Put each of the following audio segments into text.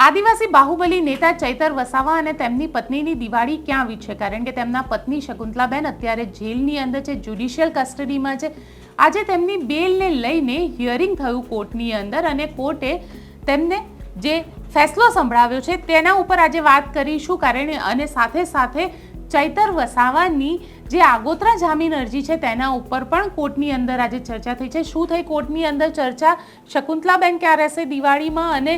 આદિવાસી બાહુબલી નેતા ચૈતર વસાવા અને તેમની પત્નીની દિવાળી ક્યાં વીતશે? કારણ કે તેમના પત્ની શકુંતલાબેન અત્યારે જેલની અંદર છે, જ્યુડિશિયલ કસ્ટડીમાં છે. આજે તેમની બેલને લઈને હિયરિંગ થયું કોર્ટની અંદર અને કોર્ટે તેમને જે ફેસલો સંભળાવ્યો છે તેના ઉપર આજે વાત કરીશું. કારણ અને સાથે સાથે ચૈતર વસાવાની જે આગોતરા જામીન અરજી છે તેના ઉપર પણ કોર્ટની અંદર આજે ચર્ચા થઈ છે. શું થઈ કોર્ટની અંદર ચર્ચા? શકુંતલાબેન ક્યાં રહેશે દિવાળીમાં અને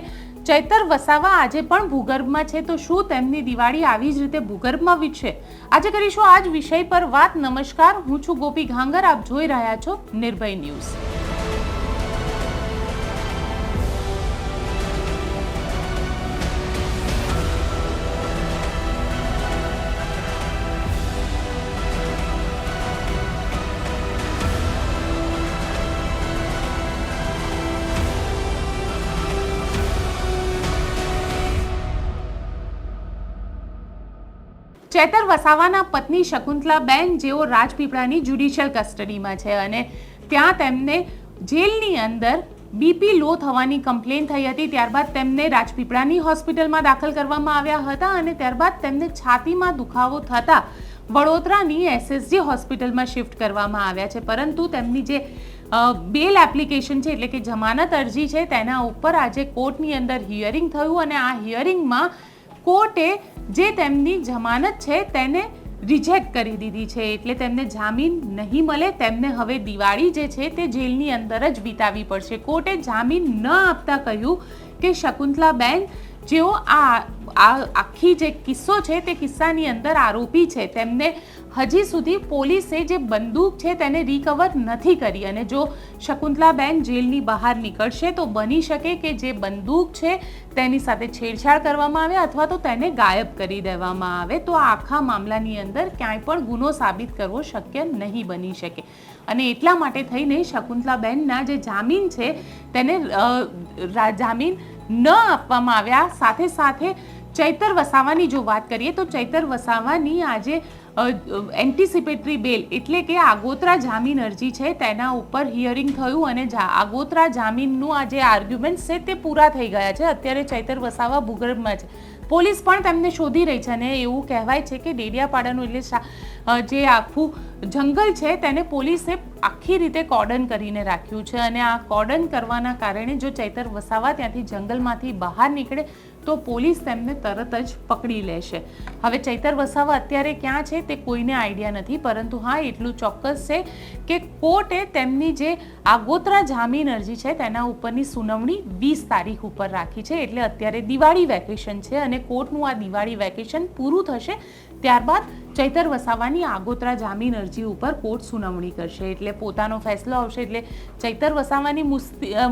ચૈતર વસાવા આજે પણ ભૂગર્ભમાં છે, તો શું તેમની દિવાળી આવી જ રીતે ભૂગર્ભમાં વીતશે? આજે કરીશું આ જ વિષય પર વાત. નમસ્કાર, હું છું ગોપી ઘાંગર, આપ જોઈ રહ્યા છો નિર્ભય ન્યૂઝ. ચૈતર વસાવાના પત્ની શકુંતલાબેન જેઓ રાજપીપળાની જ્યુડિશિયલ કસ્ટડીમાં છે અને ત્યાં તેમને જેલની અંદર બીપી લો થવાની કમ્પ્લેન થઈ હતી. ત્યારબાદ તેમને રાજપીપળાની હોસ્પિટલમાં દાખલ કરવામાં આવ્યા હતા અને ત્યારબાદ તેમને છાતીમાં દુખાવો થતાં વડોદરાની એસએસજી હોસ્પિટલમાં શિફ્ટ કરવામાં આવ્યા છે. પરંતુ તેમની જે બેલ એપ્લિકેશન છે એટલે કે જમાનત અરજી છે તેના ઉપર આજે કોર્ટની અંદર હિયરિંગ થયું અને આ હિયરિંગમાં કોર્ટે જે તેમની જમાનત છે તેને રિજેક્ટ કરી દીધી છે. એટલે તેમને જામીન નહીં મળે, તેમને હવે દિવાળી જે છે તે જેલની અંદર જ વિતાવવી પડશે. કોર્ટે જામીન ન આપતા કહ્યું કે શકુંતલાબેન જેઓ આ આખી જે કિસ્સો છે તે કિસ્સાની અંદર આરોપી છે, તેમને હજી સુધી પોલીસે જે બંદૂક છે તેને રિકવર નથી કરી અને જો શકુંતલાબેન જેલની બહાર નીકળશે તો બની શકે કે જે બંદૂક છે તેની સાથે છેડછાડ કરવામાં આવે અથવા તો તેને ગાયબ કરી દેવામાં આવે. તો આ આખા મામલાની અંદર ક્યાંય પણ ગુનો સાબિત કરવો શક્ય નહીં બની શકે અને એટલા માટે થઈને શકુંતલાબેનના જે જામીન છે તેને જામીન ન આપવામાં આવ્યા. સાથે સાથે ચૈતર વસાવાની જો વાત કરીએ તો ચૈતર વસાવાની આજે એન્ટિસિપેટરી બેલ એટલે કે આગોતરા જામીન અરજી છે તેના ઉપર હિયરિંગ થયું અને આગોતરા જામીનનું આ જે આર્ગ્યુમેન્ટ છે તે પૂરા થઈ ગયા છે. અત્યારે ચૈતર વસાવા ભૂગર્ભમાં છે. પોલીસ પણ તેમને શોધી રહી છે અને એવું કહેવાય છે કે ડેડિયાપાડાનું એટલે જે આખું જંગલ છે તેને પોલીસે આખી રીતે કોર્ડન કરીને રાખ્યું છે અને આ કોર્ડન કરવાના કારણે જો ચૈતર વસાવા ત્યાંથી જંગલમાંથી બહાર નીકળે તો પોલીસ તેમને તરત જ પકડી લેશે. હવે ચૈતર વસાવા અત્યારે ક્યાં છે તે કોઈને આઈડિયા નથી, પરંતુ હા એટલું ચોક્કસ છે કે કોર્ટે તેમની જે આગોતરા જામીન અરજી છે તેના ઉપરની સુનાવણી 20 તારીખ ઉપર રાખી છે. એટલે અત્યારે દિવાળી વેકેશન છે અને કોર્ટનું આ દિવાળી વેકેશન પૂરું થશે ત્યારબાદ ચૈતર વસાવાની આગોતરા જામીન અરજી ઉપર કોર્ટ સુનાવણી કરશે એટલે પોતાનો ફેસલો આવશે. એટલે ચૈતર વસાવાની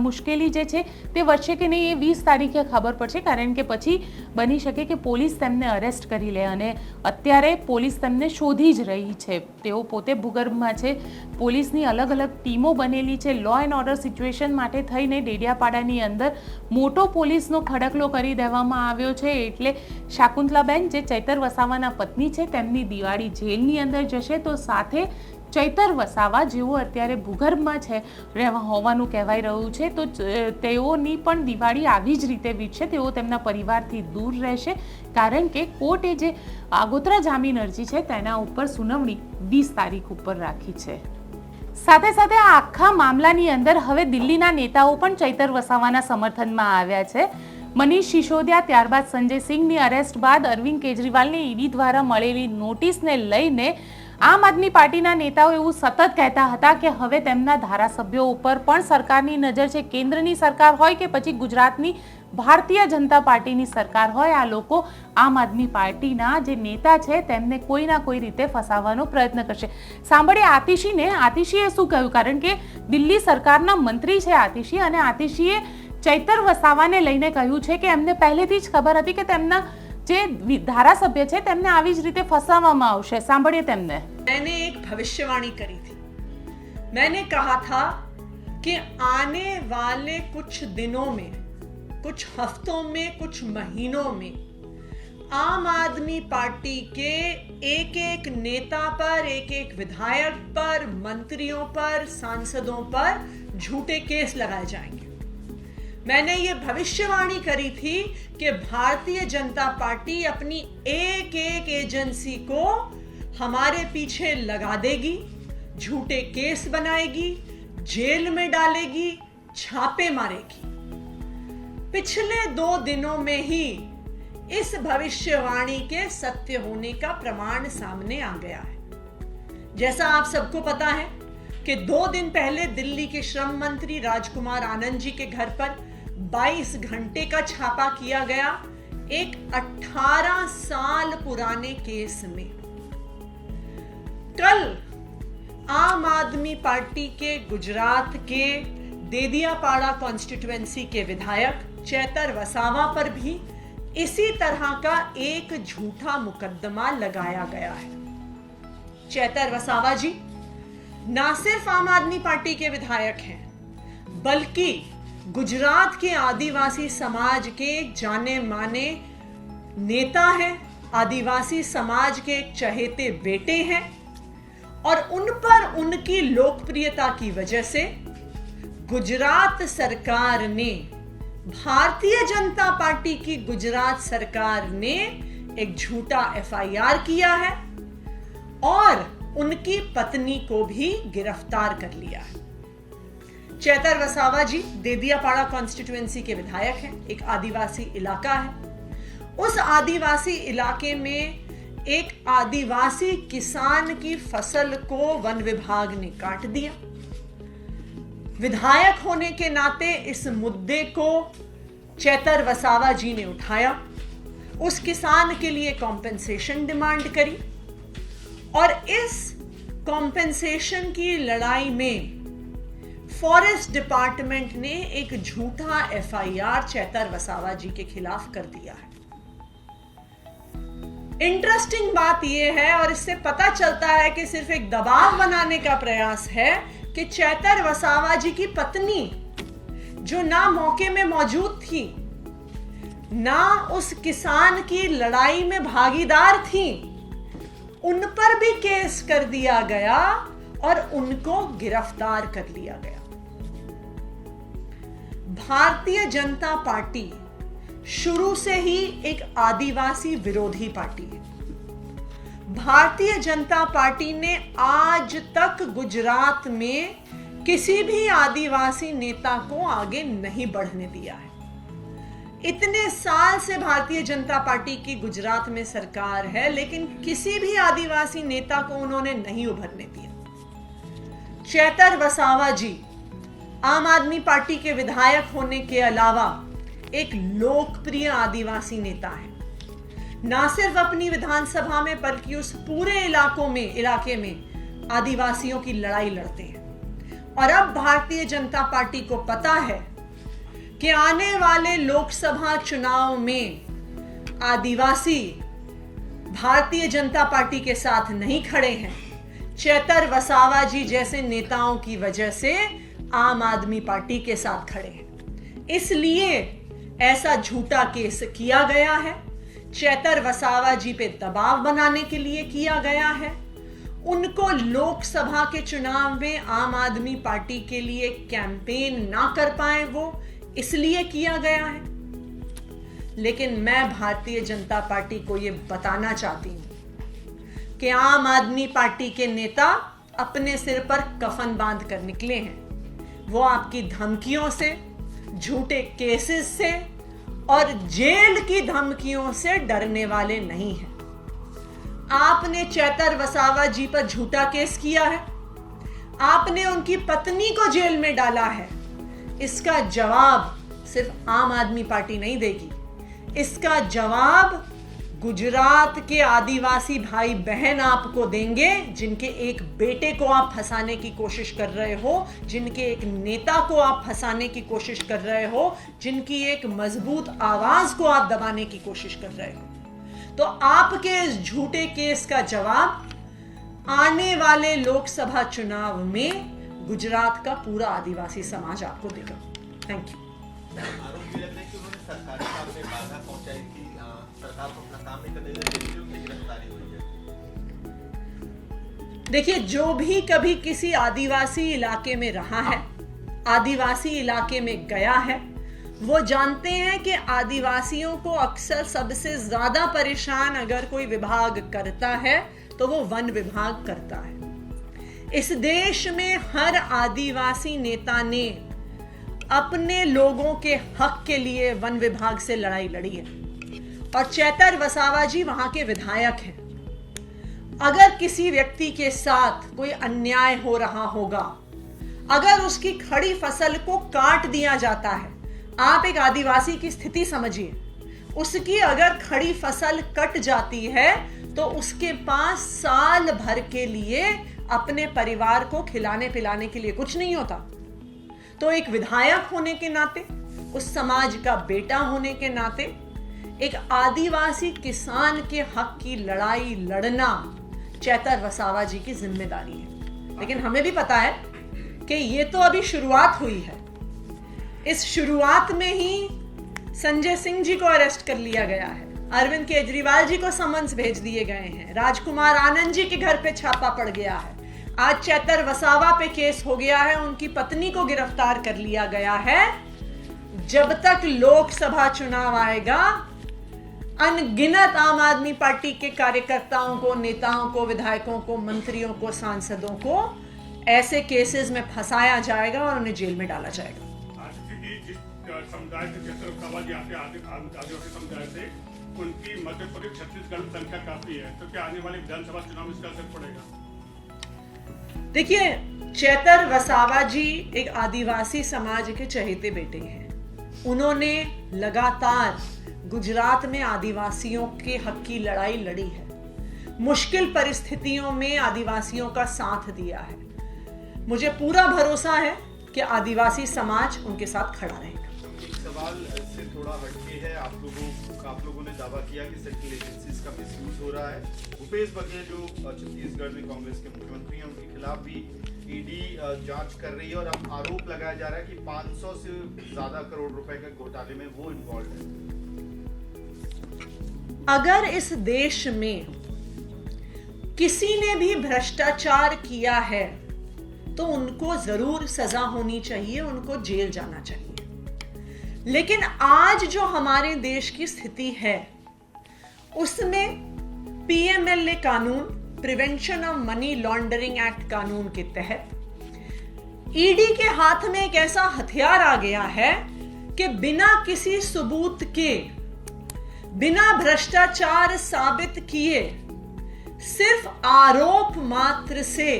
મુશ્કેલી જે છે તે વધશે કે નહીં એ 20 તારીખે ખબર પડશે, કારણ કે પછી બની શકે કે પોલીસ તેમને અરેસ્ટ કરી લે અને અત્યારે પોલીસ તેમને શોધી જ રહી છે. તેઓ પોતે ભૂગર્ભમાં છે, પોલીસની અલગ અલગ ટીમો બનેલી છે. લો એન્ડ ઓર્ડર સિચ્યુએશન માટે થઈને ડેડિયાપાડાની અંદર મોટો પોલીસનો ખડકલો કરી દેવામાં આવ્યો છે. એટલે શકુંતલાબેન જે ચૈતર વસાવાના પત્ની છે તેમની દિવાળી જેલની અંદર જશે, તો સાથે ચૈતર વસાવા જેઓ અત્યારે ભૂગર્ભમાં છે હોવાનું કહેવાય રહ્યું છે તો તેઓની પણ દિવાળી આવી જ રીતે વીતશે. તેઓ તેમના પરિવારથી દૂર રહેશે કારણ કે કોર્ટે જે આગોતરા જામીન અરજી છે તેના ઉપર સુનાવણી 20 તારીખ ઉપર રાખી છે. સાથે સાથે આ આખા મામલાની અંદર હવે દિલ્હીના નેતાઓ પણ ચૈતર વસાવાના સમર્થનમાં આવ્યા છે. મનીષ સિસોદિયા ત્યારબાદ સંજય સિંહની અરેસ્ટ બાદ અરવિંદ કેજરીવાલને ઈડી દ્વારા મળેલી નોટિસને લઈને આમ આદમી પાર્ટીના નેતાઓ એવું સતત કહેતા હતા કે હવે તેમના ધારાસભ્યો ઉપર પણ સરકારની નજર છે. કેન્દ્રની સરકાર હોય કે પછી ગુજરાતની ભારતીય જનતા પાર્ટીની સરકાર હોય, આ લોકો આમ આદમી પાર્ટીના જે નેતા છે તેમને કોઈ ના કોઈ રીતે ફસાવવાનો પ્રયત્ન કરશે. સાંભળીએ આતિશીએ શું કહ્યું, કારણ કે દિલ્હી સરકારના મંત્રી છે આતિશી અને આતિશીએ ચૈતર વસાવાને લઈને કહ્યું છે કે એમને પહેલેથી જ ખબર હતી કે તેમના જે ધારાસભ્ય છે તેમને આવી જ રીતે ફસાવવામાં આવશે. સાંભળીએ તેમને. मैंने एक भविष्यवाणी करी थी. मैंने कहा था कि आने वाले कुछ दिनों में, कुछ हफ्तों में, कुछ महीनों में आम आदमी पार्टी के एक एक नेता पर, एक एक विधायक पर, मंत्रियों पर, सांसदों पर झूठे केस लगाए जाएंगे. मैंने ये भविष्यवाणी करी थी कि भारतीय जनता पार्टी अपनी एक एक एजेंसी को हमारे पीछे लगा देगी, झूठे केस बनाएगी, जेल में डालेगी, छापे मारेगी। पिछले 2 दिनों में ही इस भविष्यवाणी के सत्य होने का प्रमाण सामने आ गया है। जैसा आप सबको पता है कि 2 दिन पहले दिल्ली के श्रम मंत्री राजकुमार आनंद जी के घर पर 22 घंटे का छापा किया गया एक 18 साल पुराने केस में। कल आम आदमी पार्टी के गुजरात के देदियापाड़ा कॉन्स्टिट्यूएंसी के विधायक चेतर वसावा पर भी इसी तरह का एक झूठा मुकदमा लगाया गया है। चेतर वसावा जी ना सिर्फ आम आदमी पार्टी के विधायक हैं, बल्कि गुजरात के आदिवासी समाज के जाने माने नेता हैं, आदिवासी समाज के एक चहेते बेटे हैं और उन पर उनकी लोकप्रियता की वजह से गुजरात सरकार ने, भारतीय जनता पार्टी की गुजरात सरकार ने एक झूठा एफआईआर किया है और उनकी पत्नी को भी गिरफ्तार कर लिया है। चेतर वसावा जी देदियापाड़ा कॉन्स्टिट्यूएंसी के विधायक हैं। एक आदिवासी इलाका है। उस आदिवासी इलाके में एक आदिवासी किसान की फसल को वन विभाग ने काट दिया। विधायक होने के नाते इस मुद्दे को चेतर वसावा जी ने उठाया, उस किसान के लिए कॉम्पेंसेशन डिमांड करी और इस कॉम्पेंसेशन की लड़ाई में फॉरेस्ट डिपार्टमेंट ने एक झूठा एफआईआर चेतर वसावा जी के खिलाफ कर दिया है। इंटरेस्टिंग बात यह है और इससे पता चलता है कि सिर्फ एक दबाव बनाने का प्रयास है कि चेतर वसावा जी की पत्नी, जो ना मौके में मौजूद थी, ना उस किसान की लड़ाई में भागीदार थी, उन पर भी केस कर दिया गया और उनको गिरफ्तार कर लिया गया। भारतीय जनता पार्टी शुरू से ही एक आदिवासी विरोधी पार्टी है। भारतीय जनता पार्टी ने आज तक गुजरात में किसी भी आदिवासी नेता को आगे नहीं बढ़ने दिया है। इतने साल से भारतीय जनता पार्टी की गुजरात में सरकार है, लेकिन किसी भी आदिवासी नेता को उन्होंने नहीं उभरने दिया। चेतर वसावा जी आम आदमी पार्टी के विधायक होने के अलावा एक लोकप्रिय आदिवासी नेता है। ना सिर्फ अपनी विधानसभा में बल्कि उस पूरे इलाके में आदिवासियों की लड़ाई लड़ते हैं। और अब भारतीय जनता पार्टी को पता है कि आने वाले लोकसभा चुनाव में आदिवासी भारतीय जनता पार्टी के साथ नहीं खड़े हैं। चेतर वसावा जी जैसे नेताओं की वजह से आम आदमी पार्टी के साथ खड़े हैं, इसलिए ऐसा झूठा केस किया गया है। चेतर वसावा जी पे दबाव बनाने के लिए किया गया है। उनको लोकसभा के चुनाव में आम आदमी पार्टी के लिए कैंपेन ना कर पाए वो, इसलिए किया गया है। लेकिन मैं भारतीय जनता पार्टी को यह बताना चाहती हूं कि आम आदमी पार्टी के नेता अपने सिर पर कफन बांध कर निकले हैं। वो आपकी धमकियों से, झूठे केसेस से और जेल की धमकियों से डरने वाले नहीं हैं। आपने चेतर वसावा जी पर झूठा केस किया है, आपने उनकी पत्नी को जेल में डाला है। इसका जवाब सिर्फ आम आदमी पार्टी नहीं देगी, इसका जवाब गुजरात के आदिवासी भाई बहन आपको देंगे, जिनके एक बेटे को आप फंसाने की कोशिश कर रहे हो, जिनके एक नेता को आप फंसाने की कोशिश कर रहे हो, जिनकी एक मजबूत आवाज को आप दबाने की कोशिश कर रहे हो। तो आपके इस झूठे केस का जवाब आने वाले लोकसभा चुनाव में गुजरात का पूरा आदिवासी समाज आपको देगा। Thank you. आरोप ये लग रहा है कि उन्होंने सरकारी काम में बाधा पहुंचाई थी, सरकार को अपना काम नहीं करने देने के लिए गिरफ्तारी हुई है। देखिए, जो भी कभी किसी आदिवासी इलाके में रहा है, आदिवासी इलाके में गया है, वो जानते हैं कि आदिवासियों को अक्सर सबसे ज्यादा परेशान अगर कोई विभाग करता है तो वो वन विभाग करता है। इस देश में हर आदिवासी नेता ने अपने लोगों के हक के लिए वन विभाग से लड़ाई लड़ी है और चैतर वसावा जी वहां के विधायक हैं। अगर किसी व्यक्ति के साथ कोई अन्याय हो रहा होगा, अगर उसकी खड़ी फसल को काट दिया जाता है, आप एक आदिवासी की स्थिति समझिए, उसकी अगर खड़ी फसल कट जाती है तो उसके पास साल भर के लिए अपने परिवार को खिलाने पिलाने के लिए कुछ नहीं होता। तो एक विधायक होने के नाते, उस समाज का बेटा होने के नाते, एक आदिवासी किसान के हक की लड़ाई लड़ना चैतर वसावा जी की जिम्मेदारी है। लेकिन हमें भी पता है कि ये तो अभी शुरुआत हुई है। इस शुरुआत में ही संजय सिंह जी को अरेस्ट कर लिया गया है, अरविंद केजरीवाल जी को समन्स भेज दिए गए हैं, राजकुमार आनंद जी के घर पे छापा पड़ गया है, आज चैतर वसावा पे केस हो गया है, उनकी पत्नी को गिरफ्तार कर लिया गया है। जब तक लोकसभा चुनाव आएगा, अनगिनत आम आदमी पार्टी के कार्यकर्ताओं को, नेताओं को, विधायकों को, मंत्रियों को, सांसदों को ऐसे केसेस में फंसाया जाएगा और उन्हें जेल में डाला जाएगा। समुदाय से चैतर वसावा जी आदिवासी समुदाय से, उनकी मध्य प्रदेश छत्तीसगढ़ में संख्या काफी है, तो क्या आने वाले विधानसभा चुनाव में इसका असर पड़ेगा? देखिए, चैतर वसावा जी एक आदिवासी समाज के चहेते बेटे हैं। उन्होंने लगातार गुजरात में आदिवासियों के हक की लड़ाई लड़ी है, मुश्किल परिस्थितियों में आदिवासियों का साथ दिया है। मुझे पूरा भरोसा है कि आदिवासी समाज उनके साथ खड़ा रहेगा। एक सवाल से थोड़ा हटके है, आप लोगों ने दावा किया कि सेंट्रल एजेंसीज का मिसयूज हो रहा है। भूपेश बघेल जो छत्तीसगढ़ में कांग्रेस के मुख्यमंत्री हैं, उनके खिलाफ भी ईडी जांच कर रही है और अब आरोप लगाया जा रहा है कि 500 से ज्यादा करोड़ रुपए के घोटाले में वो इन्वॉल्व है। अगर इस देश में किसी ने भी भ्रष्टाचार किया है तो उनको जरूर सजा होनी चाहिए, उनको जेल जाना चाहिए। लेकिन आज जो हमारे देश की स्थिति है उसमें पीएमएलए कानून, prevention of money laundering act कानून के तहत ईडी के हाथ में एक ऐसा हथियार आ गया है कि बिना किसी सबूत के, बिना भ्रष्टाचार साबित किए, सिर्फ आरोप मात्र से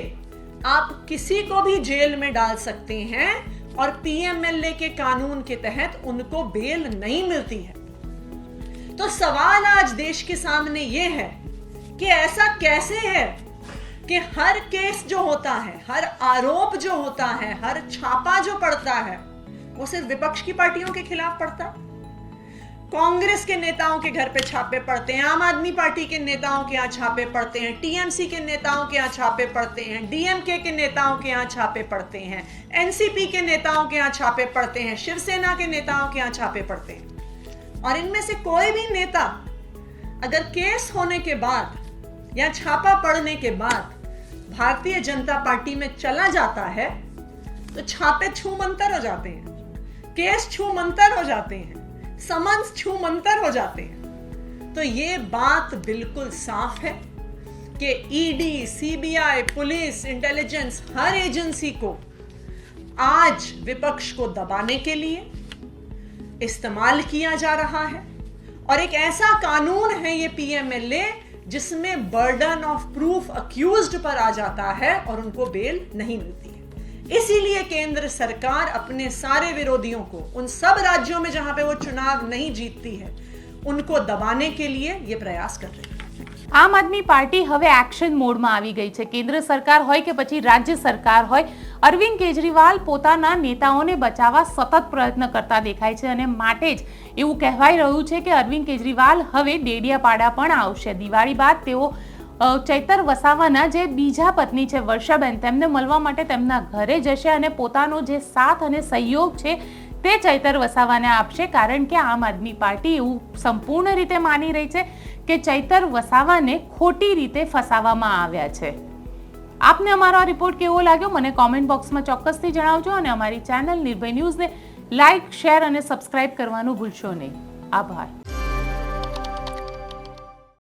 आप किसी को भी जेल में डाल सकते हैं और पीएमएलए के कानून के तहत उनको बेल नहीं मिलती है। तो सवाल आज देश के सामने यह है कि ऐसा कैसे है कि हर केस जो होता है, हर आरोप जो होता है, हर छापा जो पड़ता है, वो सिर्फ विपक्ष की पार्टियों के खिलाफ पड़ता है। कांग्रेस के नेताओं के घर पे छापे पड़ते हैं, आम आदमी पार्टी के नेताओं के यहाँ छापे पड़ते हैं, टीएमसी के नेताओं के यहाँ छापे पड़ते हैं, डीएमके के नेताओं के यहाँ छापे पड़ते हैं, एनसीपी के नेताओं के यहाँ छापे पड़ते हैं, शिवसेना के नेताओं के यहाँ छापे पड़ते हैं। और इनमें से कोई भी नेता अगर केस होने के बाद या छापा पड़ने के बाद भारतीय जनता पार्टी में चला जाता है तो छापे छूमंतर हो जाते हैं, केस छूमंतर हो जाते हैं, समन्स छूमंतर हो जाते हैं। तो ये बात बिल्कुल साफ है कि ईडी, सीबीआई, पुलिस, इंटेलिजेंस, हर एजेंसी को आज विपक्ष को दबाने के लिए इस्तेमाल किया जा रहा है। और एक ऐसा कानून है ये पीएमएलए जिसमें बर्डन ऑफ प्रूफ अक्यूज्ड पर आ जाता है और उनको बेल नहीं मिलती है। इसीलिए केंद्र सरकार अपने सारे विरोधियों को, उन सब राज्यों में जहां पे वो चुनाव नहीं जीतती है, उनको दबाने के लिए ये प्रयास कर रही है। આમ આદમી પાર્ટી હવે એક્શન મોડમાં આવી ગઈ છે। કેન્દ્ર સરકાર હોય કે પછી રાજ્ય સરકાર હોય, અરવિંદ કેજરીવાલ પોતાના નેતાઓને બચાવવા સતત પ્રયત્ન કરતા દેખાય છે અને માટે જ એવું કહેવાઈ રહ્યું છે કે અરવિંદ કેજરીવાલ હવે ડેડિયાપાડા પણ આવશે। દિવાળી બાદ તેઓ ચૈતર વસાવાના જે બીજા પત્ની છે વર્ષાબેન, તેમને મળવા માટે તેમના ઘરે જશે અને પોતાનો જે સાથ અને સહયોગ છે તે ચૈતર વસાવાને આપશે, કારણ કે આમ આદમી પાર્ટી એવું સંપૂર્ણ રીતે માની રહી છે કે ચૈતર વસાવાને ખોટી રીતે ફસાવવામાં આવ્યા છે। આપને અમારો આ રિપોર્ટ કેવો લાગ્યો મને કોમેન્ટ બોક્સમાં ચોક્કસથી જણાવજો અને અમારી ચેનલ નિર્ભય ન્યૂઝને લાઇક શેર અને સબસ્ક્રાઇબ કરવાનું ભૂલશો નહીં. આભાર.